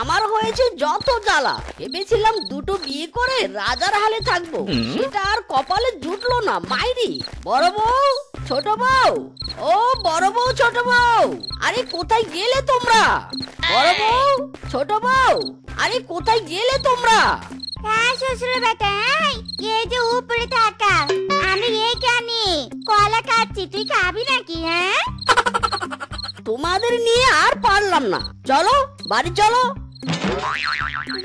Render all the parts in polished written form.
আমার হয়েছে যত জ্বালা। ভেবেছিলাম দুটো বিয়ে করে রাজার হালে থাকবো, সেটা আর কপালে জুটলো না। মাইরি বড় বউ, ছোট বউ, ও বড় বউ, ছোট বউ, আরে কোথায় গেলে তোমরা? বড় বউ, ছোট বউ, আরে কোথায় গেলে তোমরা? হ্যাঁ শ্বশুর বেটা, এই যে উপরে থাকা, আমি এইখানে কলা খাচ্ছি, তুই খাবি নাকি? হ্যাঁ, তোমাদের নিয়ে আর পারলাম না, চলো বাড়ি চলো।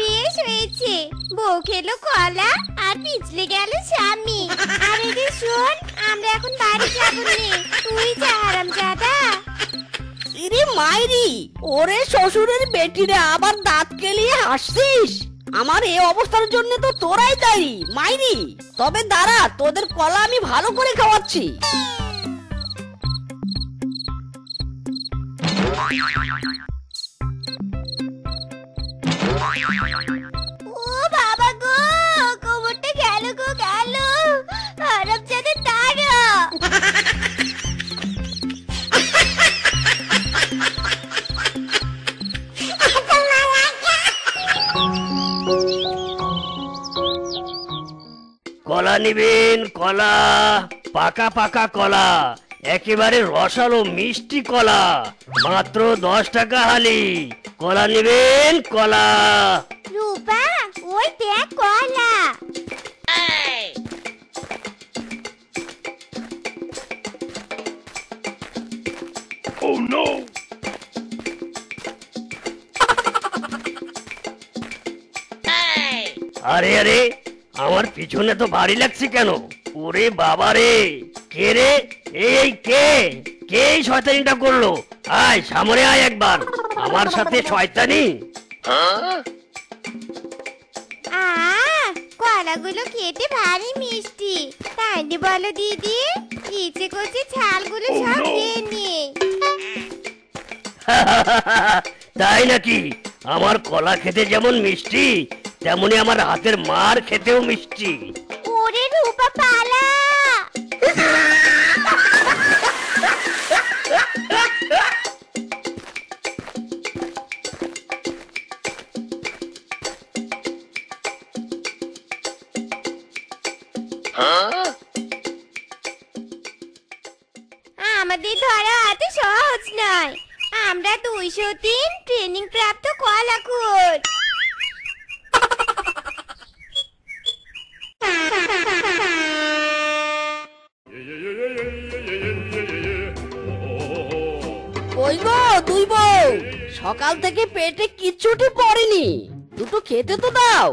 বেশ হয়েছে, বউ খেলো কলা আর পিছলে গেল স্বামী। আর এদের শোন, আমরা এখন বাড়ি যাবো নে, তুই যা হারামজাদা। ইরে মাইরি, ওরে শ্বশুরের বেটিরে আবার দাঁত কেলিয়ে হাসছিস? আমার এই অবস্থার জন্য তো তোরাই দায়ী মাইরি। তবে দাঁড়া, তোদের কলা আমি ভালো করে খাওয়াচ্ছি। ও বাবা গো, কোমরটা গেল গো গেল, হারামজাদা দাঁড়া। কলা নিবেন, কলা, পাকা পাকা কলা, একেবারে রসালো মিষ্টি কলা, মাত্র 10 টাকা হালি। কলা নিবেন, কলা। রূপা, ওই দেখ কলা। Oh no! আরে আরে, আমার পিছনে তো ভারী লাগছে কেন? ওরে বাবা রে, কে রে? এই কে কে এই শয়তানিটা করলো? আয় সামনে আয় একবার, আমার সাথে শয়তানি। কলাগুলো খেতে ভারী মিষ্টি, তাই নি বলো দিদি? ইচ্ছে করছে ছালগুলো সব খেয়ে নে। তাই নাকি? আমার কলা খেতে যেমন মিষ্টি, তেমনি আমার হাতের মার খেতেও মিষ্টি। ওরে রূপা পালা। আমাদের ধরা এত সহজ নয়, আমরা 203 ট্রেনিং প্রাপ্ত কলাখোর। ওই গো দুই বউ, সকাল থেকে পেটে কিচ্ছুটি পড়েনি, দুটো খেতে তো দাও।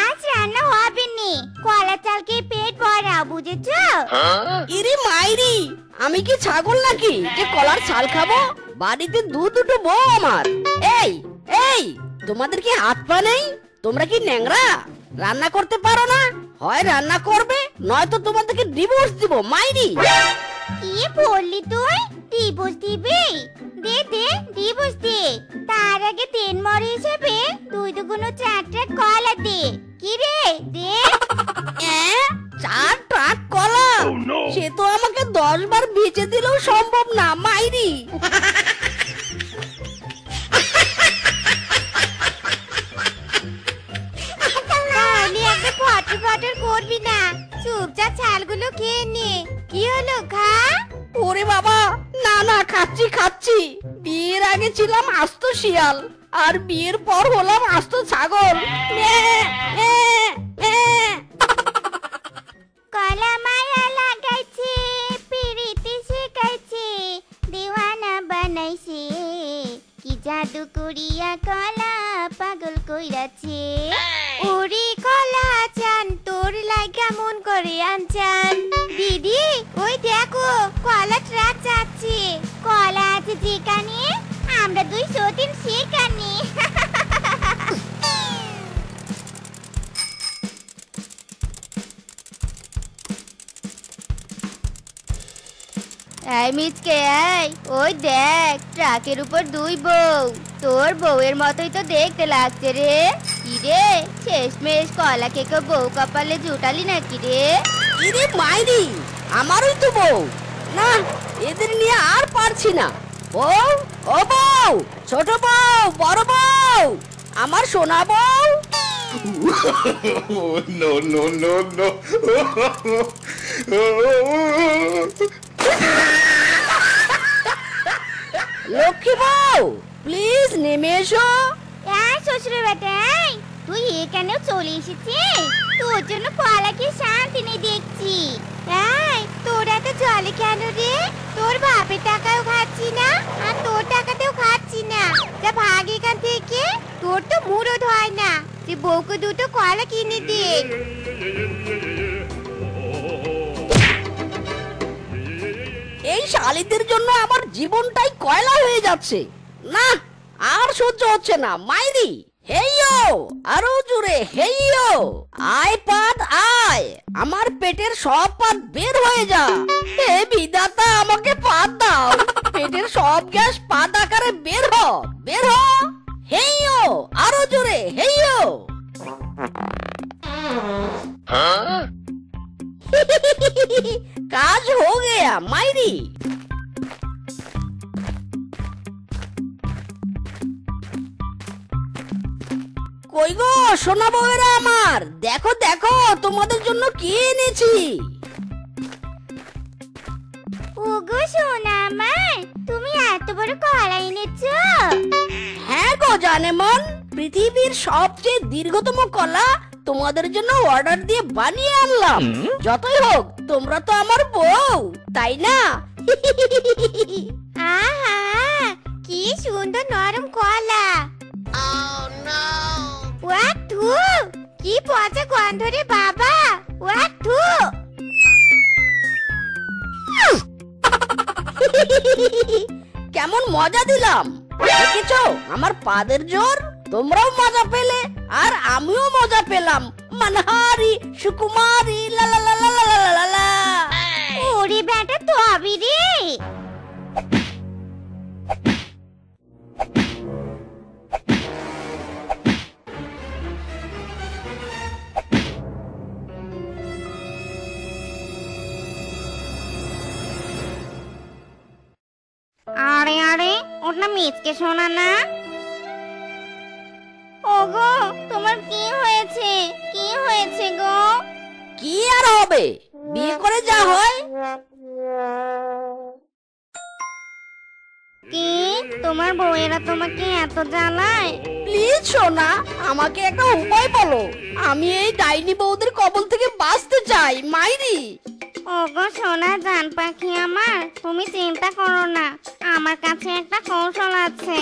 আজ রান্না হবে নি, কলা চালকে পেট ভরা, বুঝেছো? ইরে মাইরি, আমি কি ছাগল নাকি যে কলার ছাল খাবো? বাড়িতে দুটো বউ আমার। এই এই, তোমাদের কি হাত পা নেই? তোমরা কি ন্যাংরা? রান্না করতে পারো না? হয় রান্না করবে, নয়তো তোমাদেরকে ডিভোর্স দিব মাইরি। কি বললি তুই? ডিভোর্স দিবি? দে দে ডিভোর্স দে, তার আগে 3 মরে হিসেবে 2 দুগুণ 4 ট্রাক কলা দে। কি রে দে? 4 ট্রাক কলা? সে তো আমাকে 10 বার বেচে দিলেও সম্ভব না মাইরি। তাহলে একটা ফটো ফটো করবি না, চুপচাপ ছালগুলো খেয়ে নে। কি হলো, খা। ওরে বাবা, না না, খাচ্ছি খাচ্ছি। বিয়ের আগে ছিলাম আস্ত শিয়াল, আর বিয়ের পর হলাম আস্ত ছাগল। কলা মায়া লাগাইছে, পিরিতি শিখাইছে, দিওয়ানা বানাইছে, কি জাদু করিয়া কলা পাগল কইরাছে। ওরে কলা চান, তোর লাগা মন করে আনচান। দিদি ওই দেখো, কলা ট্রাক যাচ্ছে, কলা আছে যেখানে, আমরা 203 সেখানে। এই মিচকে, এই ওই দেখ, ট্রাকের উপর 2 বউ। তোর বউয়ের মতোই তো দেখতে লাগছে রে। কি রে, শেষমেশ কলা খেকে বউ কপালে জুটালি নাকি রে? ইরে মাইরি, আমারই তো বউ। না, এদের নিয়ে আর পারছি না। বউ, ও বউ, ছোট বউ, বড় বউ, আমার সোনা বউ। Oh, no, no, no, no. Lakshmi বউ, প্লিজ নেমে এসো। শ্বশুর বেটাই, তুই এখানেও চলে এসেছিস? তোর জন্য কলা খেয়ে শান্তি নেই দেখছি। তোরা তো জলে কেন রে? তোর বাপের টাকাও খাচ্ছি না, আর তোর টাকাতেও খাচ্ছি না। যা ভাগ এখান থেকে। তোর তো মুরদ হয় না যে বউকে দুটো কলা কিনে দে। এই শালিদের জন্য আমার জীবনটাই কয়লা হয়ে যাচ্ছে। না, আর সহ্য হচ্ছে না। মাইরি, হেইয়ো, আরো জোরে হেইয়ো। আয় পাত আয়, আমার পেটের সব পাত বের হয়ে যা। হে বিধাতা, আমাকে পাত দাও। পেটের সব গ্যাস পাত আকারে বের হ, বের হ। হেইয়ো, আরো জোরে হেইয়ো। কাজ হো গেয়া মাইরি। কই গো সোনা বউয়েরা আমার, দেখো দেখো তোমাদের জন্য কি এনেছি। ওগো সোনা আমার, তুমি এত বড় কলা এনেছো? হ্যাঁ গো জানেমন, পৃথিবীর সবচেয়ে দীর্ঘতম কলা তোমাদের জন্য অর্ডার দিয়ে বানিয়ে আনলাম। যতই হোক তোমরা তো আমার বউ, তাই না? আহা, কি সুন্দর নরম কলা। ওয়াক থু, কি পচা গন্ধ রে বাবা। ওয়াক থু। কেমন মজা দিলাম দেখেছো আমার পাদের জোর। তোমরাও মজা পেলে আর আমিও মজা পেলাম। মানহারি সুকুমারি লা লা লা লা লা লা লা। ওরে বেটা তবে রে। আরে আরে, ওটা মিচকে শোনা না। ওগো, তোমার কি হয়েছে? কি হয়েছে গো? কি আর হবে, বিয়ে করে যা হয়। কি, তোমার বউয়েরা তোমাকে এত জ্বালায়? প্লিজ সোনা, আমাকে একটা উপায় বলো। আমি এই ডাইনি বউদের কবল থেকে বাঁচতে চাই। মাইরি, ওগো সোনা জান পাখি আমার, তুমি চিন্তা করো না, আমার কাছে একটা কৌশল আছে।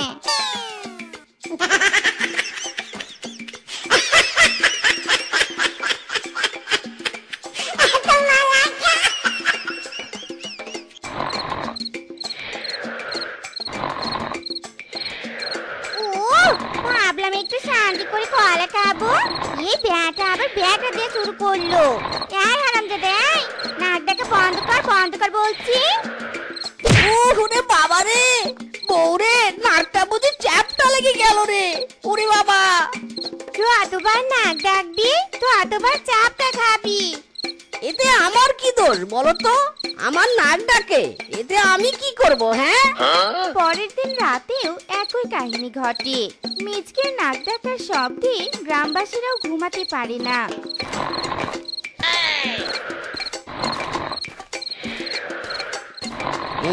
ভাবলাম একটু শান্তি করে কলা খাবো, এই ব্যাটা আবার ব্যাটা দিয়ে শুরু করলো। এই হারামজাদা, নাক ডাকা বন্ধ কর বলছি। ওরে বাবা রে, বউরে নাকটা বুঝি চ্যাপটা লেগে গেল রে। ওরে বাবা, যতবার নাক ডাকবি ততবার চাপটা খাবি। এতে আমার কি দোষ বলো তো? আমার নাক ডাকে, এতে আমি কি করব? হ্যাঁ, পরের দিন রাতেও একই কাহিনী ঘটে। মিচকের নাক ডাকার শব্দে গ্রামবাসীরাও ঘুমাতে পারে না।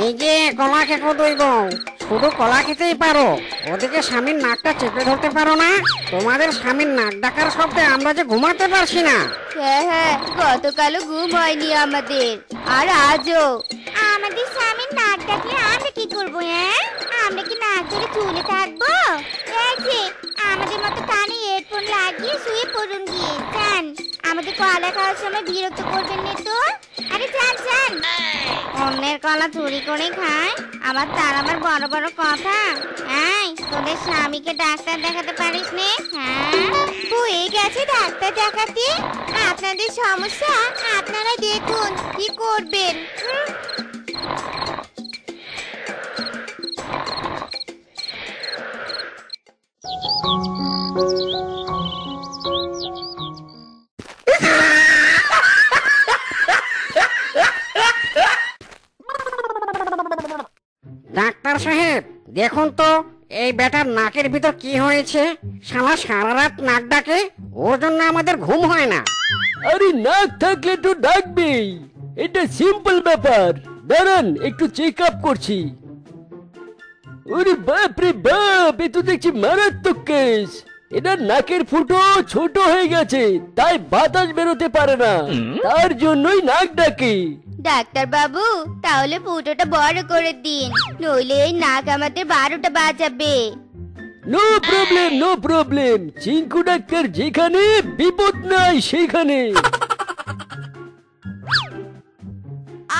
এই যে কলা খেকো দুই বউ, শুধু কলা খেতেই পারো, ওদিকে স্বামীর নাকটা চেপে ধরতে পারো না? তোমাদের স্বামীর নাক ডাকার শব্দে আমরা যে ঘুমাতে পারছি না। হ্যাঁ, গতকালও ঘুম হয়নি আমাদের, আর আজও। আমাদের স্বামীর নাক ডাকলে আমরা কি করবো? আমরা কি নাক ধরে ঝুলে থাকবো? আমাদের মতো কানে হেডফোন লাগিয়ে শুয়ে পড়ুন গিয়ে। যান, আমাদের কলা খাওয়ার সময় বিরক্ত করবেন না তো। আরে যান। অন্যের কলা চুরি করে খায়, আবার তার আমার বড় বড় কথা। তোদের স্বামীকে ডাক্তার দেখাতে পারিস নে? হয়ে গেছে ডাক্তার দেখাতে। আপনাদের সমস্যা আপনারা দেখুন, কি করবেন। সাহেব দেখুন তো এই বেটার নাকের ভিতর কি হয়েছে। শালা সারা রাত নাক ডাকে, ওর জন্য আমাদের ঘুম হয় না। আরে নাক থাকলে তো ডাকবেই, এটা সিম্পল ব্যাপার। দাঁড়ান একটু চেক আপ করছি। ওরে বাপ রে বাপ, এ তো দেখছি মারাত্মক কেস। এটা নাকের ফুটো ছোট হয়ে গেছে, তাই বাতাস বেরোতে পারে না, তার জন্যই নাক ডাকে। ডাক্তার বাবু, তাহলে ফুটোটা বড় করে দিন, নইলে এই নাক আমাদের 12টা বাজাবে। No problem, no problem. চিঙ্কু ডাক্তার যেখানে, বিপদ নাই সেখানে।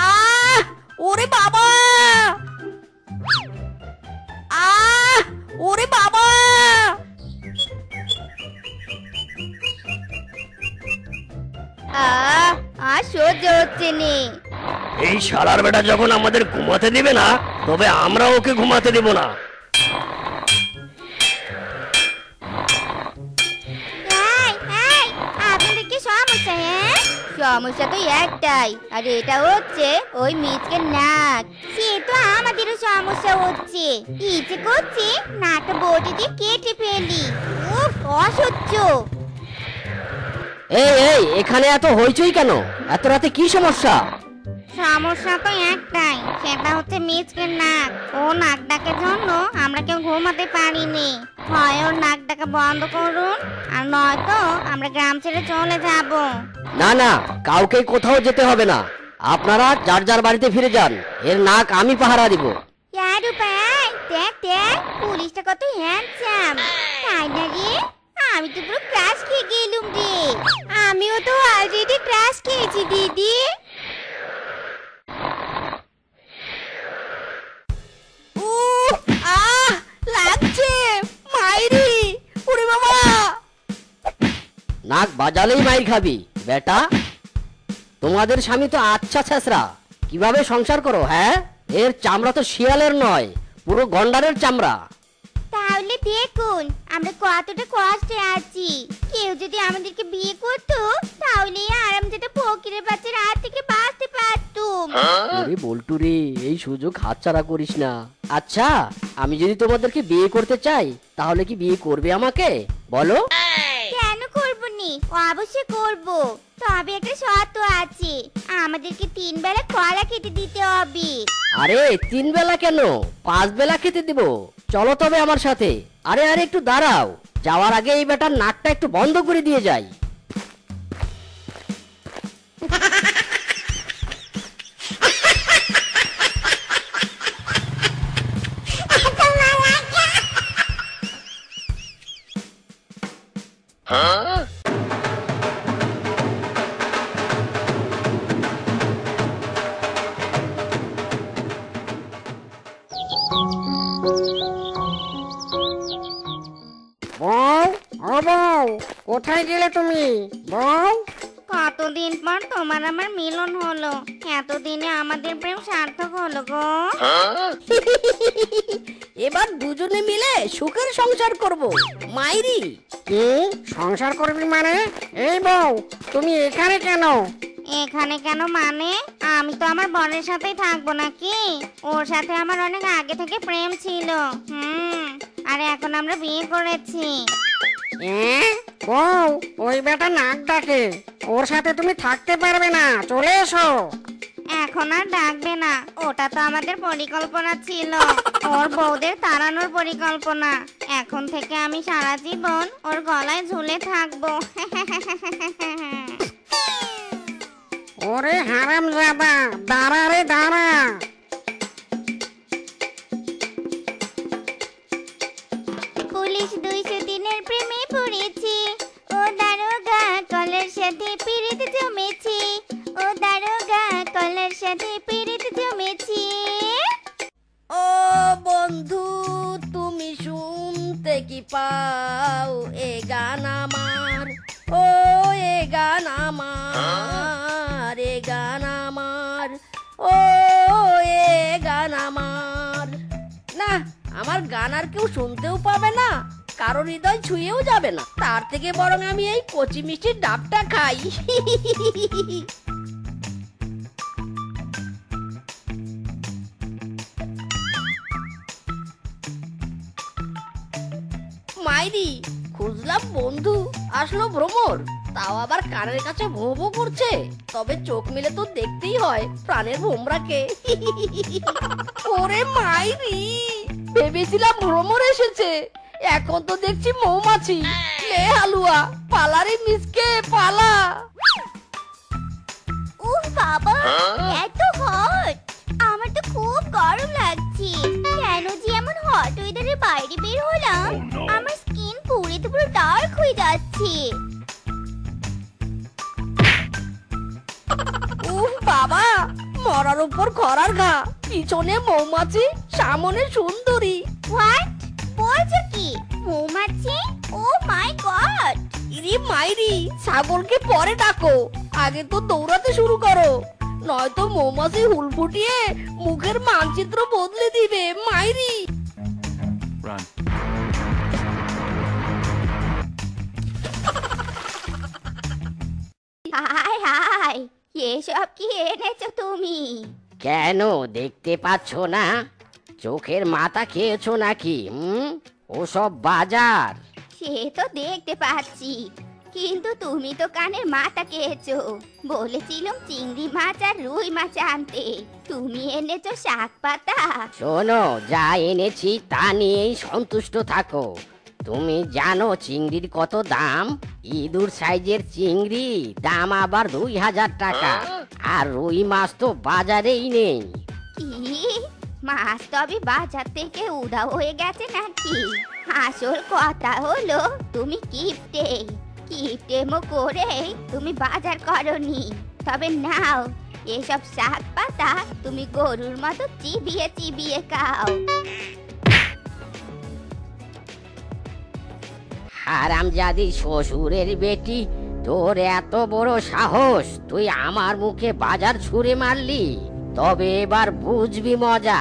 আহ ওরে বাবা, আহ ওরে বাবা, আর সহ্য হচ্ছে নে। এই শালার বেটা যখন আমাদের ঘুমাতে দিবে না, তবে আমরা ওকে ঘুমাতে দেব না। এই, এই, আপনাদের কি সমস্যা? সমস্যা তো একটাই, আর এটা হচ্ছে ওই মিচকে নাক। সে তো আমাদেরও সমস্যা হচ্ছে, ইচ্ছে করছে নাকটা বটি দিয়ে কেটে ফেলি। উফ, অসহ্য। এই এই এখানে এত হইচই কেন? এত রাতে কি সমস্যা? সমস্যা তো একটাই, সেটা হচ্ছে মিচকের নাক। ও নাক ডাকের জন্য আমরা কেউ ঘুমাতে পারিনি। হয় ওর নাক ডাকা বন্ধ করুন, আর নয়তো আমরা গ্রাম ছেড়ে চলে যাব। না না, কাউকে কোথাও যেতে হবে না, আপনারা যার যার বাড়িতে ফিরে যান। এর নাক আমি পাহারা দিব। ইয়ার উপায়, দেখ দেখ পুলিশটা কত হ্যান্ডসাম, তাই না রে? আমি তো পুরো ক্রাশ খেয়ে গেলুম রে। আমিও তো অলরেডি ক্রাশ খেয়েছি দিদি। আহ লাগছে মাইরি, ওরে বাবা। নাক বাজালেই মাইর খাবি বেটা। তোমাদের স্বামী তো আচ্ছা ছেসরা, কিভাবে সংসার করো? হ্যাঁ, এর চামড়া তো শিয়ালের নয়, পুরো গন্ডারের চামড়া। তাহলে দেখুন আমরা কতটা কষ্টে আছি। কেউ যদি আমাদেরকে বিয়ে করতো, তাহলে আরামজাদা ফকিরের বাচ্চার হাত থেকে বাঁচতে পারতুম। আরে বল্টু রে, এই সুযোগ হাতছাড়া করিস না। আচ্ছা, আমি যদি তোমাদেরকে বিয়ে করতে চাই, তাহলে কি বিয়ে করবে আমাকে? বলো। কেন করবো নি? অবশ্যই করবো, তবে একটা শর্ত আছে, আমাদেরকে 3 বেলা কলা খেতে দিতে হবে। আরে 3 বেলা কেন, 5 বেলা খেতে দিব। চলো তবে আমার সাথে। আরে আরে একটু দাঁড়াও, যাওয়ার আগে এই বেটার নাকটা একটু বন্ধ করে দিয়ে যাই। বউ, ও বউ, কোথায় গেলে তুমি? বউ, কতদিন পর তোমার আমার মিলন হলো, এতদিনে আমাদের প্রেম সার্থক হলো গো। এবার দুজনে মিলে সুখের সংসার করব মাইরি। কি সংসার করবি মানে? এই বউ, তুমি এখানে কেন? এখানে কেন মানে, আমি তো আমার বোনের সাথেই থাকবো নাকি? ওর সাথে আমার অনেক আগে থেকে প্রেম ছিল। আর এখন আমরা বিয়ে করেছি। বউ, ওই বেটা নাক ডাকে, ওর সাথে তুমি থাকতে পারবে না, চলে এসো। এখন আর ডাকবে না, ওটা তো আমাদের পরিকল্পনা ছিল, ওর বউদের তাড়ানোর পরিকল্পনা। এখন থেকে আমি সারা জীবন ওর গলায় ঝুলে থাকবো। ওরে হারামজাদা, দাঁড়া রে দাঁড়া। পুলিশ 200 দিনের প্রেমে পড়েছি, ও দারোগা কলার সাথে পিরিত জমেছি, ও দারোগা কলার সাথে পিরিত জমেছি। ও বন্ধু, তুমি শুনতে কি পাও এ গান আমার? ও এ গান আমার, এ গান আমার, ও এ গান আমার। না, আমার গান আর কেউ শুনতেও পাবে না, কারোর হৃদয় ছুঁয়েও যাবে না। তার থেকে বরং আমি এই কচি মিষ্টির ডাবটা খাই। মাইরি, খুঁজলাম বন্ধু, আসলো ভ্রমর, তাও আবার কানের কাছে ভো ভো করছে। তবে চোখ মিলে তো দেখতেই হয় প্রাণের ভোমরাকে। ওরে মাইরি, ভেবেছিলাম ভ্রমর এসেছে, এখন তো দেখছি মৌমাছি। লে হালুয়া, পালারে মিসকে পালা। উফ বাবা, এত হট! আমার তো খুব গরম লাগছে। কেন যে এমন হট ওয়েদারে বাইরে বের হলাম? আমার স্কিন পুরো তো পুরো ডার্ক হয়ে যাচ্ছে। উফ বাবা, মরার উপর খরার ঘা, পিছনে মৌমাছি, সামনে সুন্দরী। হোয়াট বলছো কি? মৌমাছি? ও মাই গড! ইরি মাইরি, ছাগলকে পরে ডাকো, আগে তো দৌড়াতে শুরু করো, নয়তো মৌমাছি হুল ফুটিয়ে মুখের মানচিত্র বদলে দিবে। মাইরি, Run. হাই হাই, এসব কি এনেছো তুমি? কেন দেখতে পাচ্ছ না? চোখের মাথা খেয়েছো নাকি? ওসব বাজার। সে তো দেখতে পাচ্ছি, কিন্তু তুমি তো কানের মাথা খেয়েছো। বলেছিলাম চিংড়ি মাছ আর রুই মাছ আনতে, তুমি এনেছো শাক পাতা। শোনো, যা এনেছি তা নিয়েই সন্তুষ্ট থাকো। তুমি জানো চিংড়ির কত দাম? ইঁদুর সাইজের চিংড়ি দাম আবার 2000 টাকা। আর রুই মাছ তো বাজারেই নেই। কি? মাছ তবে বাজার থেকে উধাও হয়ে গেছে নাকি? আসল কথা হলো তুমি কিপটেমো করে তুমি বাজার করনি। তবে নাও, এসব শাক পাতা তুমি গরুর মতো চিবিয়ে চিবিয়ে খাও। হারামজাদি শ্বশুরের বেটি, তোর এত বড় সাহস, তুই আমার মুখে বাজার ছুঁড়ে মারলি? তবে এবার বুঝবি মজা।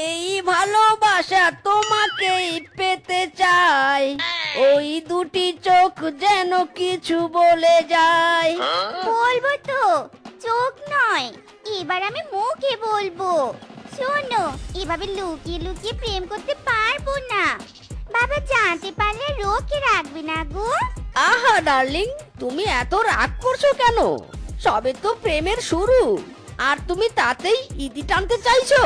এই ভালোবাসা তোমাকেই পেতে চাই, ওই দুটি চোখ যেন কিছু বলে যায়। বলবো তো, চোখ নয়, এবার আমি মুখে বলবো। শোনো, এভাবে লুকিয়ে লুকিয়ে প্রেম করতে পারবো না। বাবা জানতে পারলে রোকে রাখবে না গো। আহা ডার্লিং, তুমি এত রাগ করছো কেন? সবে তো প্রেমের শুরু, আর তুমি তাতেই ইতি টানতে চাইছো?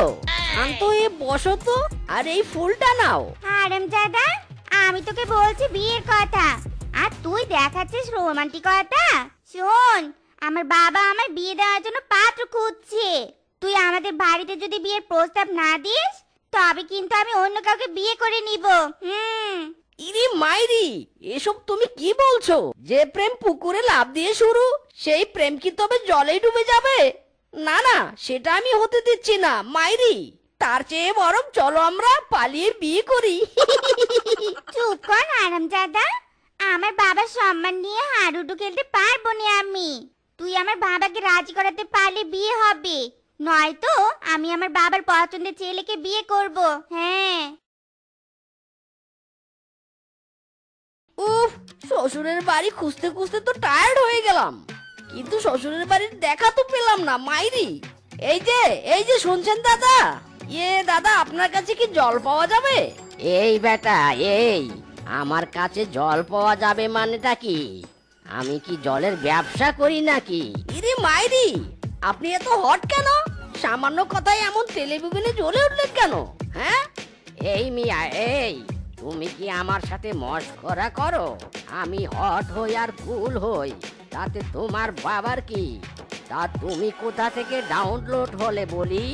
শান্ত হয়ে বসো তো, আর এই ফুলটা নাও। হারামজাদা, আমি তোকে বলছি বিয়ের কথা, আর তুই দেখাচ্ছিস রোমান্টিকতা। শোন, আমার বাবা আমার বিয়ে দেওয়ার জন্য পাত্র খুঁজছে। তুই আমাদের বাড়িতে যদি বিয়ের প্রস্তাব না দিস, তবে কিন্তু আমি অন্য কাউকে বিয়ে করে নিব। ইরি মাইরি, এসব তুমি কি বলছো? যে প্রেম পুকুরে লাফ দিয়ে শুরু, সেই প্রেম কি তবে জলেই ডুবে যাবে? না না, সেটা আমি হতে দিচ্ছি না মাইরি। তার চেয়ে বরং চলো আমরা পালিয়ে বিয়ে করি। চুপ কর হারামজাদা, আমার বাবার সম্মান নিয়ে হাডুডু খেলতে পারবো না আমি। তুই আমার বাবাকে রাজি করাতে পারলে বিয়ে হবে, নয়তো আমি আমার বাবার পছন্দের ছেলেকে বিয়ে করব। হ্যাঁ। উফ, শ্বশুরের বাড়ি খুঁজতে খুঁজতে তো টায়ার্ড হয়ে গেলাম, কিন্তু শ্বশুরের বাড়ির দেখা তো পেলাম না মাইরি। এই যে শুনছেন দাদা? দাদা, আপনার কাছে কি জল পাওয়া যাবে? এই বেটা, এই আমার কাছে জল পাওয়া যাবে মানেটা কি? আমি কি জলের ব্যবসা করি নাকি? ইরে মাইরি, আপনি এত হট কেন? সামান্য কথায় এমন টেলিভিশনে জ্বলে উঠলেন কেন? হ্যাঁ, এই মিয়া, এই তুমি কি আমার সাথে মশকরা করো? আমি হট হই আর কুল হই, তাতে তোমার বাবার কি? তা তুমি কোথা থেকে ডাউনলোড হলে বলি?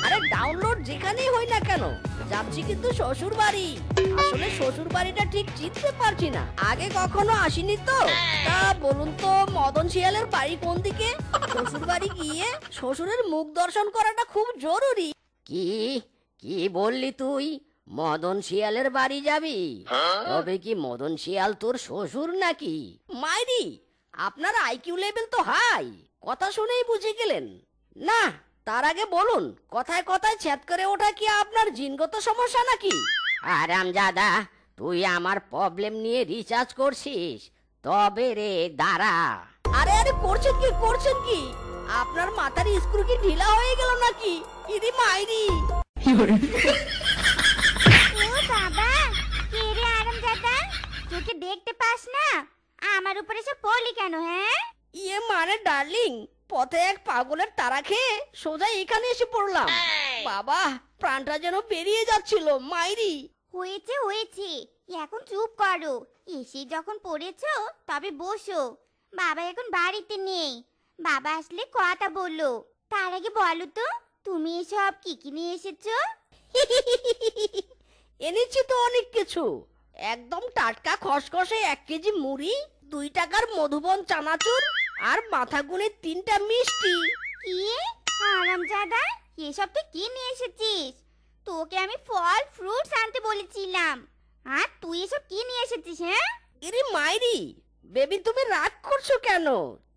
আরে ডাউনলোড যেখানেই হই না কেন, যাচ্ছি কিন্তু শ্বশুর বাড়ি। আসলে শ্বশুর বাড়িটা ঠিক চিনতে পারছি না, আগে কখনো আসিনি তো। তা বলুন তো, মদন শিয়ালের বাড়ি কোন দিকে? শ্বশুর বাড়ি গিয়ে শ্বশুরের মুখ দর্শন করাটা খুব জরুরি। কি কি বললি তুই? মদন শিয়ালের বাড়ি যাবি? তবে কি মদন শিয়াল তোর শ্বশুর নাকি? মাইরি, আপনার আইকিউ লেভেল তো হাই, কথা শুনেই বুঝে গেলেন না। তার আগে বলুন, কথায় কথায় ছ্যাদ করে ওঠা কি আপনার জিনগত সমস্যা নাকি? আরামজাদা, তুই আমার প্রবলেম নিয়ে রিসার্চ করছিস? তবে রে দাঁড়া। আরে আরে, করছেন কি? আপনার মাথার স্ক্রু কি ঢিলা হয়ে গেল নাকি? ইদি মাইরি। ও বাবা, কে রে আরামজাদা? তোকে দেখতে পাস না? আমার উপরে সব পড়লি কেন? হ্যাঁ, ইয়ে মানে ডার্লিং, পথে এক পাগলের তাড়া খেয়ে সোজা এখানে এসে পড়লাম। বাবা, প্রাণটা যেন বেরিয়ে যাচ্ছিল মাইরি। হয়েছে হয়েছে, এখন চুপ করো। এসে যখন পড়েছো তবে বসো। বাবা এখন বাড়িতে নেই, বাবা আসলে কথা বললো। তার আগে বলো তো, তুমি এসব কি কি নিয়ে এসেছো? এনেছি তো অনেক কিছু। একদম টাটকা খসখসে 1 কেজি মুড়ি, 2 টাকার মধুবন চানাচুর, আর মাথা গুনে 3টা মিষ্টি। কি আরামজাদা, এসব তুই কি নিয়ে এসেছিস? তোকে আমি ফল ফ্রুটস আনতে বলেছিলাম, আর তুই এসব কি নিয়ে এসেছিস? হ্যাঁ, এরে মাইরি, বেবি তুমি রাগ করছো কেন?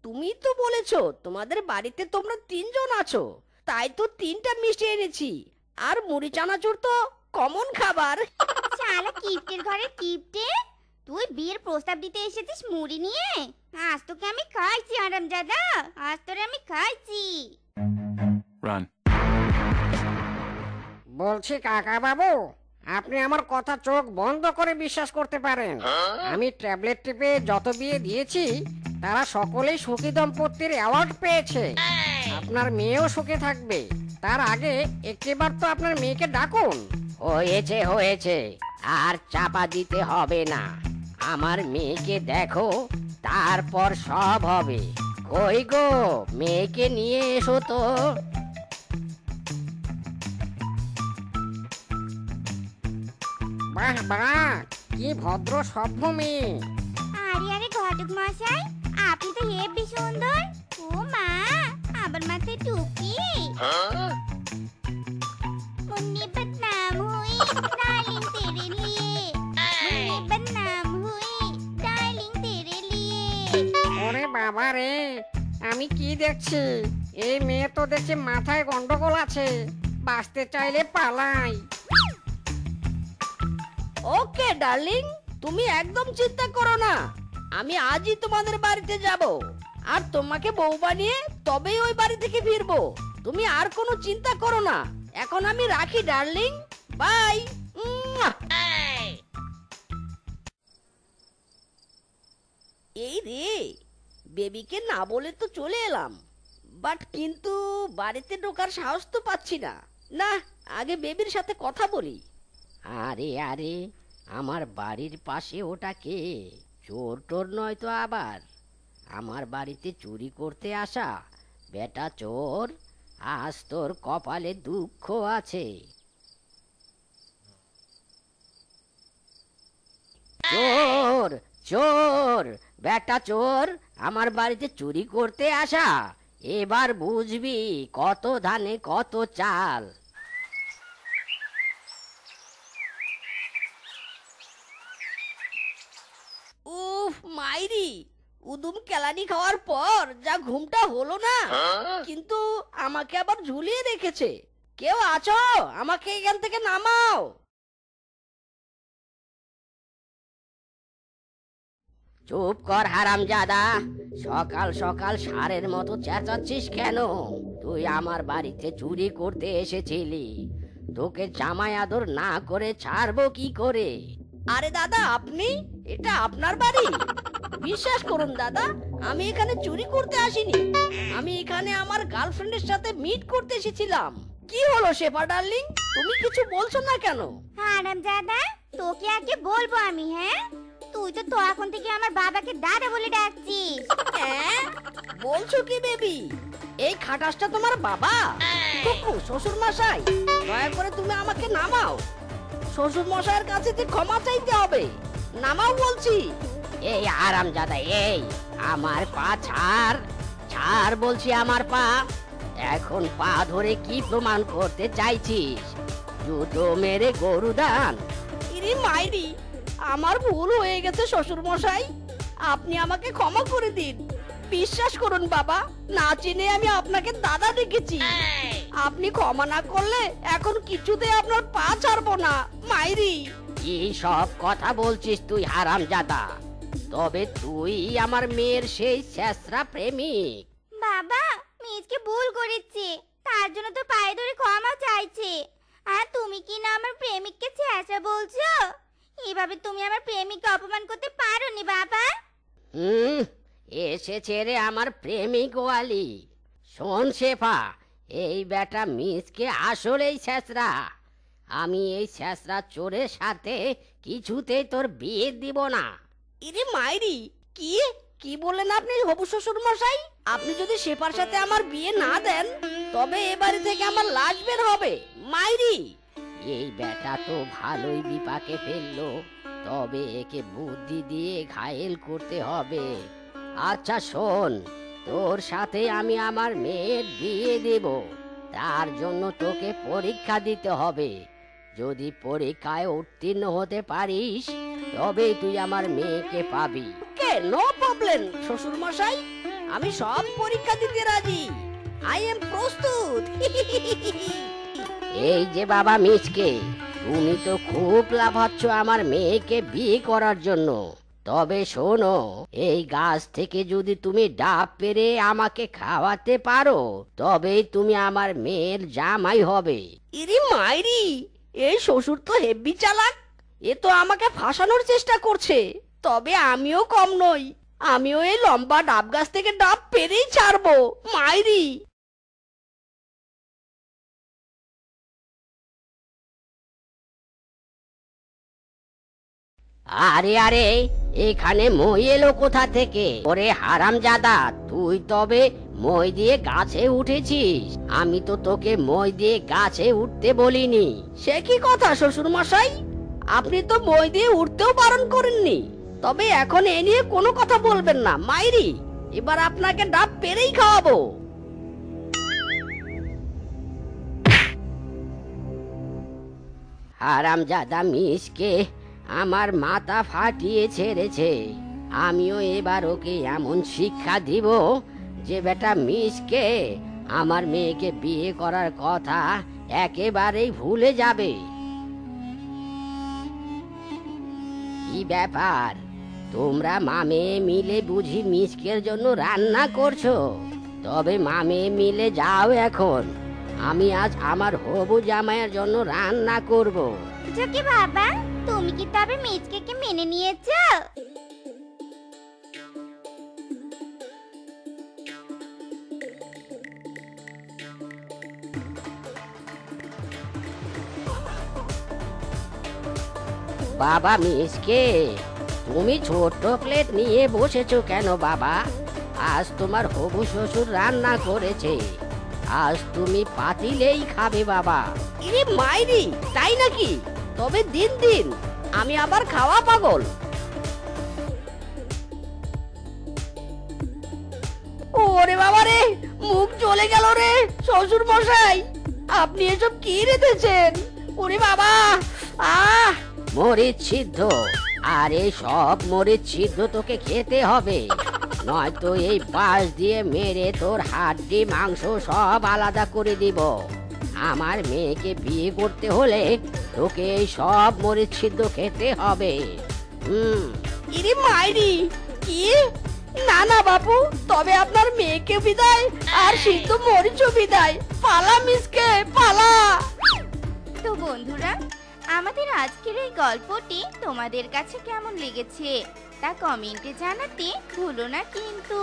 তুমি তো বলেছো তোমাদের বাড়িতে তোমরা 3 জন আছো, তাই তো 3টা মিষ্টি এনেছি। আর মুড়ি চানাচুর তো কমন খাবার। শালা কিপ্টের ঘরে কিপ্টে, তুই বিয়ের প্রস্তাব দিতে এসেছিস মুড়ি নিয়ে? আজ তোকে আমি খাইছি আরামজাদা, আজ তোরে আমি খাইছি। Run. বলছি কাকা বাবু, আপনি আমার কথা চোখ বন্ধ করে বিশ্বাস করতে পারেন। আমি ট্যাবলেট টিপে যত বিয়ে দিয়েছি তারা সকলেই সুখী দম্পতির অ্যাওয়ার্ড পেয়েছে। আপনার মেয়েও সুখে থাকবে। তার আগে একটিবার তো আপনার মেয়েকে ডাকুন। হয়েছে হয়েছে, আর চাপা দিতে হবে না। আমার মেয়েকে দেখো, তারপর সব হবে। কই গো, মেয়েকে নিয়ে এসো তো। বাহ বাহ, কি ভদ্র সভ্য মেয়ে। আরে আরে ঘটক মশাই, আপনি তো হেবি সুন্দর। ও মা, আবার মাথায় টুপি। मुन्नी बदनाम हुई डार्लिंग तेरे लिए, मुन्नी बदनाम हुई डार्लिंग तेरे लिए। ওরে বাবা রে, আমি কি দেখছি? এই মেয়ে তো দেখছি মাথায় গন্ডগোল আছে। বাঁচতে চাইলে পালাই। ওকে ডার্লিং, তুমি একদম চিন্তা করো না। আমি আজই তোমাদের বাড়িতে যাব, আর তোমাকে বউ বানিয়ে তবেই ওই বাড়ি থেকে ফিরবো। তুমি আর কোনো চিন্তা করো না। এখন আমি রাখি ডার্লিং, বাই। এই রে, বেবিকে না বলে তো চলে এলাম, বাট কিন্তু বাড়িতে ঢোকার সাহস তো পাচ্ছি না। না, আগে বেবির সাথে কথা বলি। আরে আরে, আমার বাড়ির পাশে ওটা কে? চোর টোর নয় তো আবার? আমার বাড়িতে চুরি করতে আসা বেটা চোর, আজ তোর কপালে দুঃখ আছে। চোর চোর, বেটা চোর, আমার বাড়িতে চুরি করতে আসা। এবার বুঝবি কত ধানে কত চাল। উফ মাইরি, উদুম কেলানি খাওয়ার পর যা ঘুমটা হলো না। কিন্তু আমাকে আবার ঝুলিয়ে রেখেছে। কেউ আছো? আমাকে এখান থেকে নামাও। চুপ কর হারামজাদা, সকাল সকাল ষাঁড়ের মতো চেঁচাচ্ছিস কেন? তুই আমার বাড়িতে চুরি করতে এসেছিলি, তোকে জামাই আদর না করে ছাড়বো কি করে? আরে দাদা, আপনি? এটা আপনার বাড়ি? বিশ্বাস করুন দাদা, আমি এখানে চুরি করতে আসিনি। আমি এখানে আমার গার্লফ্রেন্ডের সাথে মিট করতে এসেছিলাম। কি হলো শেফা ডার্লিং, তুমি কিছু বলছো না কেন? আরামজাদা, তোকে আগে বলবো আমি। হ্যাঁ, তুই তো এখন থেকে আমার বাবাকে দাদা বলে ডাকছিস। হ্যাঁ, বলছো কি বেবি? এই খাটাসটা তোমার বাবা? কুকু, শ্বশুর মশাই, দয়া করে তুমি আমাকে নামাও। শ্বশুর মশাইয়ের কাছে যে ক্ষমা চাইতে হবে। নামাও বলছি। এই হারামজাদা, এই আমার পা ছাড়, ছাড় বলছি আমার পা। এখন পা ধরে কি প্রমাণ করতে চাইছিস? জুতো মেরে গরু দান? ইরি মাইরি, আমার ভুল হয়ে গেছে শ্বশুর মশাই, আপনি আমাকে ক্ষমা করে দিন। বিশ্বাস করুন বাবা, না চিনে আমি আপনাকে দাদা ডেকেছি। আপনি ক্ষমা না করলে এখন কিছুতে আপনার পা ছাড়বো না মাইরি। কি সব কথা বলছিস তুই হারামজাদা? তবে তুই আমার মেয়ের সেই শেষরা প্রেমিক। বাবা, মিজকে ভুল করেছে, তার জন্য তো পায়ে ধরে ক্ষমা চাইছে। আর তুমি কি না আমার প্রেমিককে চেঁচা বলছো? এভাবে তুমি আমার প্রেমিককে অপমান করতে পারোনি বাবা। এসেছে রে আমার প্রেমিক ওয়ালি। শোন শেফা, এই বেটা মিসকে আসলেই ছেঁচড়া। আমি এই ছেঁচড়া চোরের সাথে কিছুতেই তোর বিয়ে দিব না। ইরে মাইরি, কি কি বললেন আপনি হবু শ্বশুর মশাই? আপনি যদি শেফার সাথে আমার বিয়ে না দেন তবে এ বাড়ি থেকে আমার লাশ বের হবে। মাইরি, এই বেটা তো ভালোই বিপাকে ফেললো, তবে একে বুদ্ধি দিয়ে ঘায়েল করতে হবে। আচ্ছা শোন, তোর সাথে আমি আমার মেয়ের বিয়ে দেব। তার জন্য তোকে পরীক্ষা দিতে হবে। যদি পরীক্ষায় উত্তীর্ণ হতে পারিস তবেই তুই আমার মেয়েকে পাবি। কে নো প্রবলেম শ্বশুর মশাই, আমি সব পরীক্ষা দিতে রাজি। আই এম প্রস্তুত। এই যে বাবা মিচকে, তুমি তো খুব লাভ হচ্ছ আমার মেয়েকে বিয়ে করার জন্য। তবে শোনো, এই গাছ থেকে যদি তুমি ডাব পেরে আমাকে খাওয়াতে পারো তবেই তুমি আমার মেয়ের জামাই হবে। ইরে মাইরি, এই শ্বশুর তো হেব্বি চালাক। এ তো আমাকে ফাঁসানোর চেষ্টা করছে। তবে আমিও কম নই, আমিও এই লম্বা ডাব গাছ থেকে ডাব পেরেই ছাড়বো। মাইরি, আরে আরে, এখানে মই এলো কোথা থেকে? ওরে হারামজাদা, তুই তবে মই দিয়ে গাছে উঠেছিস? আমি তো তোকে মই দিয়ে গাছে উঠতে বলিনি। সে কি কথা শ্বশুর মশাই? আপনি তো মই দিয়ে উঠতেও বারণ করেননি। তবে এখন এ নিয়ে কোনো কথা বলবেন না। মাইরি, এবার আপনাকে ডাব পেরেই খাওয়াবো। হারামজাদা মিসকে আমার মাথা ফাটিয়ে ছেড়েছে। আমিও এবার ওকে এমন শিক্ষা দিব যে বেটা মিসকে আমার মেয়েকে বিয়ে করার কথা একেবারেই ভুলে যাবে। কি ব্যাপার, তোমরা মামে মিলে বুঝি মিসকের জন্য রান্না করছো? তবে মামে মিলে যাও এখন, আমি আজ আমার হবু জামাইয়ের জন্য রান্না করব। কি বাবা, তুমি কি তবে মিচকে মেনে নিয়েছো? বাবা মিসকে, তুমি ছোট প্লেট নিয়ে বসেছো কেন বাবা? আজ তোমার হবু শ্বশুর রান্না করেছে, আজ তুমি পাতিলেই খাবে বাবা। ইরে মাইরি, তাই নাকি? তবে দিন দিন, আমি আবার খাওয়া পাগল। ওরে বাবা রে, মুখ চলে গেল রে শ্বশুর মশাই। আপনি এসব কি রেঁধেছেন? ওরে বাবা, আহ! মরিচ সিদ্ধ, আর এই সব মরিচ সিদ্ধ তোকে খেতে হবে, নয়তো এই বাঁশ দিয়ে মেরে তোর হাড্ডি মাংস সব আলাদা করে দিব। আমার মেয়েকে বিয়ে করতে হলে তোকে এই সব মরিচ সিদ্ধ খেতে হবে। ইরে মাইরি, কি? না না বাপু, তবে আপনার মেয়েকে বিদায় আর সিদ্ধ মরিচও বিদায়। পালা মিসকে, পালা। তো বন্ধুরা, আমাদের আজকের এই গল্পটি তোমাদের কাছে কেমন লেগেছে তা কমেন্টে জানাতে ভুলো না কিন্তু।